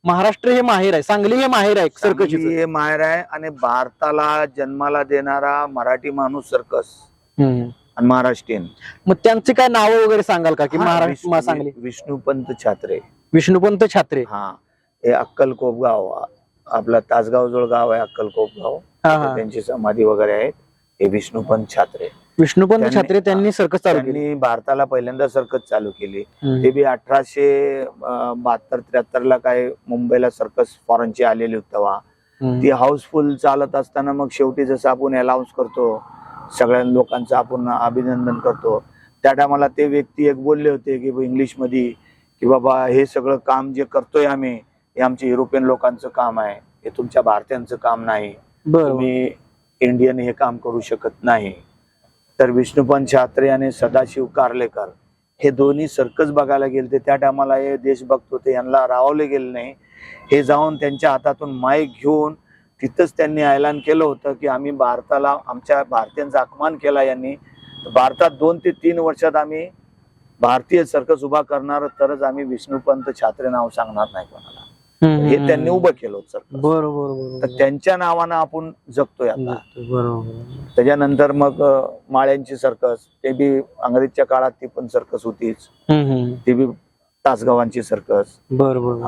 महाराष्ट्र हे माहेर आहे, सांगली हे माहेर आहे सांगली सर्कशीचं. हे माहेर आहे आणि भारताला जन्माला देणारा मराठी माणूस सर्कस आणि महाराष्ट्रीयन. मग त्यांचे काय नाव वगैरे सांगाल का की महाराष्ट्र सांगली? विष्णुपंत छात्रे. विष्णुपंत छात्रे. हा, हे अक्कलकोप गाव, आपला तासगाव जवळ गाव आहे अक्कलकोप गाव, त्यांची समाधी वगैरे आहे. हे विष्णुपंत छात्रे. विष्णुपंत छात्रे त्यांनी सर्कस चालू केली. त्यांनी भारताला पहिल्यांदा सर्कस चालू केली. ते बी 1872-73 ला काय मुंबईला सर्कस फॉरेनची आलेली होती तेव्हा. ती हाऊसफुल चालत असताना मग शेवटी जसं आपण अनाउन्स करतो, सगळ्या लोकांचं आपण अभिनंदन करतो, त्या टायमाला ते व्यक्ती एक बोलले होते की इंग्लिश मध्ये की बाबा हे सगळं काम जे करतोय आम्ही हे आमच्या युरोपियन लोकांचं काम आहे, हे तुमच्या भारतीयांचं काम नाही, तुम्ही इंडियन हे काम करू शकत नाही. तर विष्णुपंत छात्रे आणि सदाशिव कार्लेकर हे दोन्ही सर्कस बघायला गेले. त्या टायमाला हे देशभक्त होते, यांना रावले गेले नाही. हे जाऊन त्यांच्या हातातून माईक घेऊन तिथंच त्यांनी ऐलान केलं होतं की आम्ही भारताला, आमच्या भारतीयांचा अपमान केला यांनी, भारतात 2 ते 3 वर्षात आम्ही भारतीय सर्कस उभा करणार, तरच आम्ही विष्णुपंत छात्रे नाव सांगणार नाही कोणाला. हे त्यांनी उभं केलं होतं सर्कस. बरोबर. तर त्यांच्या नावानं आपण जगतोय आता. बरोबर. त्याच्यानंतर मग माळ्यांची सर्कस, ते बी अंग्रेजच्या काळात ती पण सर्कस होतीच. ती बी तासगावांची सर्कस. बरोबर.